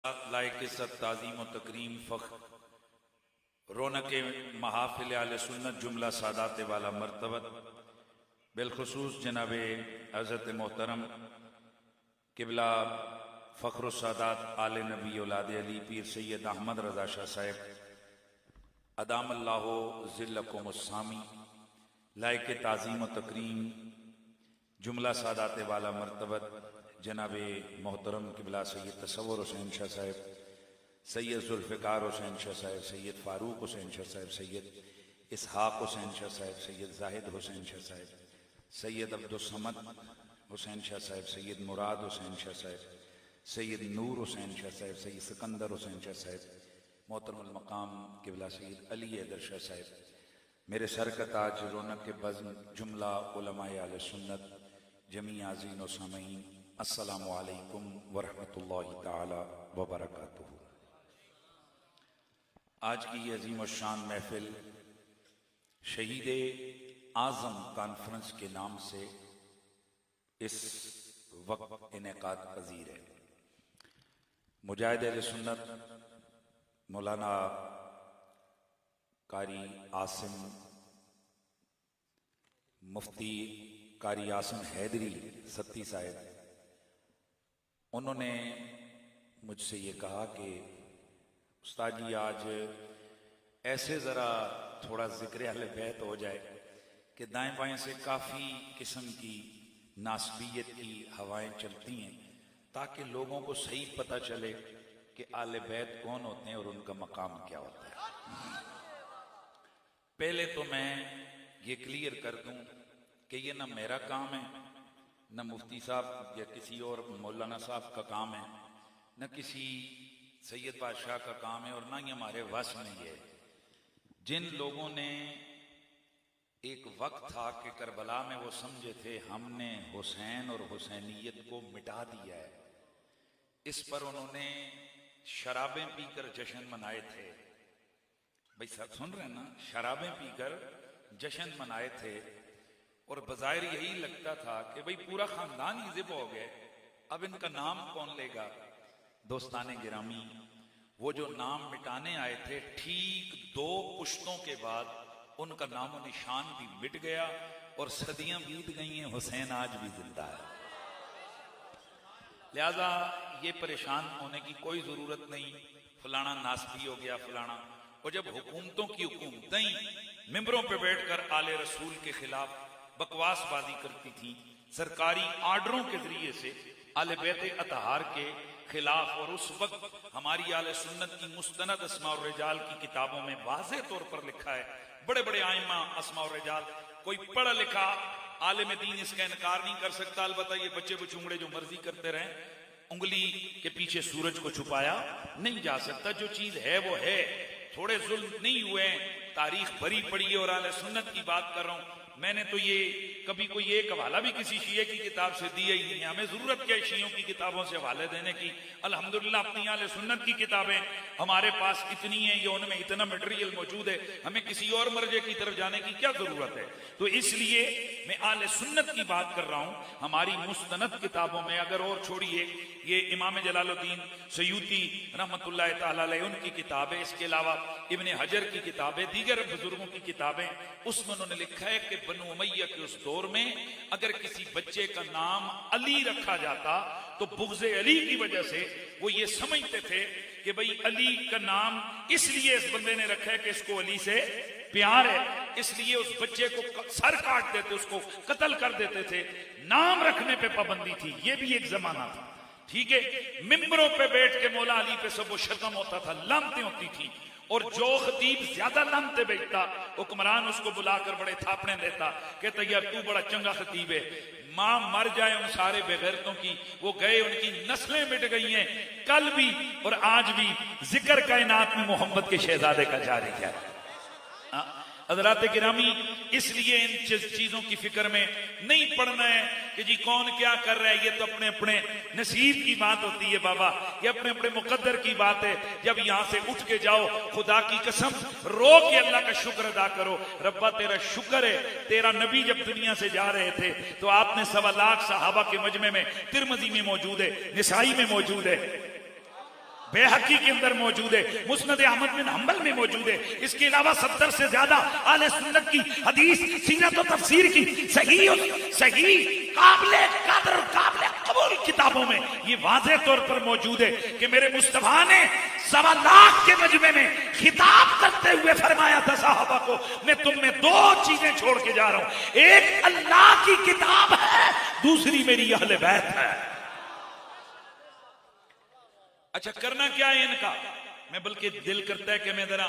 लायक इज़्ज़त ताज़ीम व तकरीम फ़ख्र रौनक महाफिल आले सुन्नत जुमला सादात वाला मरतबत बिलखुसूस जनाब हज़रत मोहतरम किबला फ़ख्र सादात आले नबी औलाद अली पीर सैयद अहमद रज़ा शाह साहब अदामल्लाहु ज़िल्लकुमुस्सामी लायक ताज़ीम व तकरीम जुमला सादात वाला मरतबत जनाब मोहतरम किबला सैयद तसव्वुर हुसैन शाह साहब, सैयद जुल्फ़िकार हुसैन शाह साहब, सैयद फ़ारूक हुसैन शाह साहब, सैयद इसहाक़ हुसैन शाह साहब, सैयद ज़ाहिद हुसैन शाह साहब, सैयद अब्दुस्समद हुसैन शाह साहब, सैयद मुराद हुसैन शाह साहब, सैयद नूर हुसैन शाह साहब, सैयद सिकंदर हुसैन शाह साहब, मोहतरमुल मकाम किबला सैयद अली हैदर शाह साहब, मेरे सर का ताज रौनक के बज़्म जुमला उलमाए आले सुन्नत जमी आज़ीन व सामईन, अस्सलामु अलैकुम वरहमतुल्लाहि ताला वबरकातुहू। आज की ये अजीम शान महफिल शहीद आज़म कॉन्फ्रेंस के नाम से इस वक्त इनेकाद पजीर है। मुजाहिद अहले सुन्नत मौलाना कारी आसिम, मुफ्ती कारी आसिम हैदरी सत्ती साहब, उन्होंने मुझसे ये कहा कि उस्ताद जी आज ऐसे ज़रा थोड़ा ज़िक्र अहले बैत हो जाए कि दाएं बाएं से काफ़ी किस्म की नासबियत की हवाएं चलती हैं, ताकि लोगों को सही पता चले कि आले बैत कौन होते हैं और उनका मकाम क्या होता है। पहले तो मैं ये क्लियर कर दूं कि ये ना मेरा काम है, न मुफ्ती साहब या किसी और मौलाना साहब का काम है, न किसी सैयद बादशाह का काम है, और ना ही हमारे वश में है। जिन लोगों ने एक वक्त था कि करबला में वो समझे थे हमने हुसैन और हुसैनियत को मिटा दिया है, इस पर उन्होंने शराबें पीकर जश्न मनाए थे। भाई सब सुन रहे हैं ना, शराबें पीकर जश्न मनाए थे, और बज़ाहिर यही लगता था कि भाई पूरा खानदान ही ज़िब हो गया, अब इनका नाम कौन लेगा। दोस्ताने गिरामी, वो जो नाम मिटाने आए थे, ठीक 2 पुश्तों के बाद उनका नामो निशान भी मिट गया और सदियां बीत गई हैं, हुसैन आज भी जिंदा है। लिहाजा ये परेशान होने की कोई ज़रूरत नहीं, फलाना नासबी हो गया फलाना। और जब हुकूमतों की हुकूमतें मिंबरों पर बैठकर आले रसूल के खिलाफ बकवासबाजी करती थी, सरकारी आर्डरों के जरिए से आले बैत अतहार के खिलाफ, और उस वक्त हमारी आले सुन्नत की मुस्तनद अस्मा और रिजाल की किताबों में वाज़ेह तौर पर लिखा है, बड़े बड़े आइमा अस्मा और रिजाल, कोई पढ़ा लिखा आलिम दीन इसका इनकार नहीं कर सकता। अलबत्ता ये बच्चे बचूंगड़े जो मर्जी करते रहें, उंगली के पीछे सूरज को छुपाया नहीं जा सकता। जो चीज है वो है, थोड़े जुल्म नहीं हुए, तारीख भरी पड़ी है। और आले सुन्नत की बात कर रहा हूं, मैंने तो ये कभी कोई एक हवाला भी किसी शिये की किताब से दिया ही नहीं। हमें जरूरत क्या है शियों की किताबों से हवाले देने की। अल्हम्दुलिल्लाह अपनी आले सुन्नत की किताबें हमारे पास इतनी हैं, ये उनमें इतना मटेरियल मौजूद है, हमें किसी और मर्जे की तरफ जाने की क्या जरूरत है। तो इसलिए मैं आले सुन्नत की बात कर रहा हूं। हमारी मुस्तनद किताबों में, अगर और छोड़िए ये इमाम जलालुद्दीन सयूती रहमतुल्लाह तआला अलैह उनकी किताबें, इसके अलावा इब्ने हजर की किताबें, दीगर बुजुर्गों की किताबें, उसमें उन्होंने लिखा है कि बनु उमय्या के उस दौर में अगर किसी बच्चे का नाम अली रखा जाता तो बुग़्ज़े अली की वजह से वो ये समझते थे कि भाई अली का नाम इसलिए इस बंदे ने रखा है कि इसको अली से प्यार है, इसलिए उस बच्चे को सर काट देते, उसको कत्ल कर देते थे। नाम रखने पे पाबंदी थी, ये भी एक जमाना था, ठीक है। मिंबरों पे बैठ के मौला अली पे सब वो शर्म होता था, लानतें होती थी, और जो खतीब ज्यादा लानते बेचता हुक्मरान उसको बुलाकर बड़े थापने देता, कहता यार तू बड़ा चंगा खतीब है। मां मर जाए उन सारे बेगैरतों की, वो गए, उनकी नस्लें मिट गई हैं, कल भी और आज भी जिक्र कायनात में मोहम्मद के शहजादे का जारी है। हज़रात गिरामी, इसलिए इन चीजों की फिक्र में नहीं पड़ना है कि जी कौन क्या कर रहा है। ये तो अपने अपने नसीब की बात होती है बाबा, ये अपने अपने मुकद्दर की बात है। जब यहां से उठ के जाओ, खुदा की कसम रो के अल्लाह का शुक्र अदा करो। रब्बा तेरा शुक्र है, तेरा नबी जब दुनिया से जा रहे थे तो आपने 1.25 लाख सहाबा के मजमे में, तिरमिज़ी में मौजूद है, निसाई में मौजूद है, बेहकी के अंदर मौजूद है, मुस्नद अहमद बिन हंबल में मौजूद है। इसके अलावा 70 से ज्यादा आले सुन्नत की हदीस, सीरत और तफसीर की सही काबिले कदर काबिले कबूल किताबों में ये वाज़ेह तौर पर मौजूद है कि मेरे मुस्तफा ने 1.25 लाख के मजमे में खिताब करते हुए फरमाया था साहबा को, मैं तुम में 2 चीजें छोड़ के जा रहा हूं, एक अल्लाह की किताब है, दूसरी मेरी अहले बैत है। अच्छा, करना क्या है इनका? मैं बल्कि दिल करता है कि मैं जरा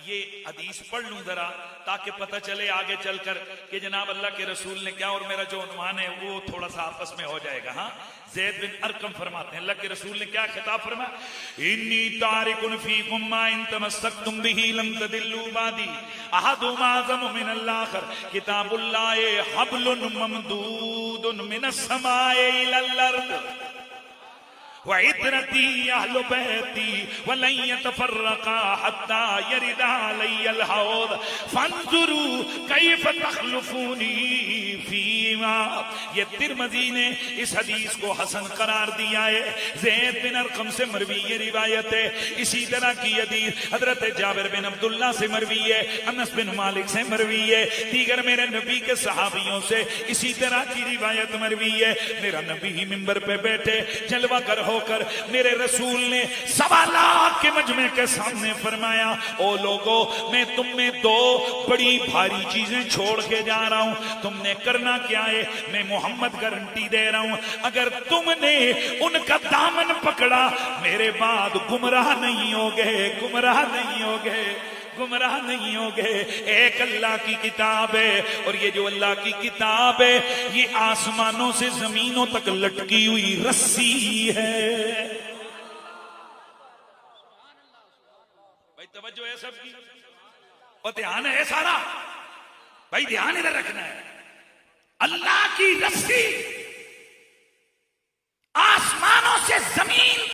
ये हदीस पढ़ लूं जरा, ताकि पता चले आगे चलकर कि जनाब अल्लाह के रसूल ने क्या, और मेरा जो उन्वान है वो थोड़ा सा आपस में हो जाएगा। हाँ, ज़ैद बिन अरकम फरमाते हैं अल्लाह के रसूल ने क्या खिताब फरमाया, इन्नी तारिकुन फीकुम मा इन तमस्सकतुम बिही लम तदिल्लू बादी अहदुमा अज़म मिनल आखर किताबुल्लाहि हब्लुन ममदूदुन मिनस समाए इलल अर्द वइतरती अहलु बैती वलन यतफर्रका हत्ता यरिदा अलैयल हौद फंजुरू कैफ तखलुफूनी फीमा। ये तिरमिज़ी ने इस हदीस को हसन करार दिया है। ज़ैद बिन अरकम से मरवी ये रिवायत है। इसी तरह की हदीस हजरत जाबिर बिन अब्दुल्ला से मरवी है, अनस बिन मालिक से मरवी है, दीगर मेरे नबी के सहाबियों से इसी तरह की रिवायत मरवी है। मेरा नबी ही मिंबर पे बैठे जलवा कर होकर मेरे रसूल ने 1.25 लाख के मजमे के सामने फरमाया, ओ लोगो, मैं तुम में 2 बड़ी भारी चीजें छोड़ के जा रहा हूं, तुमने करना क्या है? मैं मोहम्मद गारंटी दे रहा हूं, अगर तुमने उनका दामन पकड़ा मेरे बाद गुमराह नहीं होगे, गुमराह नहीं होगे, गुमराह नहीं होगे। एक अल्लाह की किताब है, और ये जो अल्लाह की किताब है ये आसमानों से जमीनों तक लटकी हुई रस्सी है। भाई तवज्जो है सबकी, और ध्यान है सारा, भाई ध्यान इधर रखना है। अल्लाह की रस्सी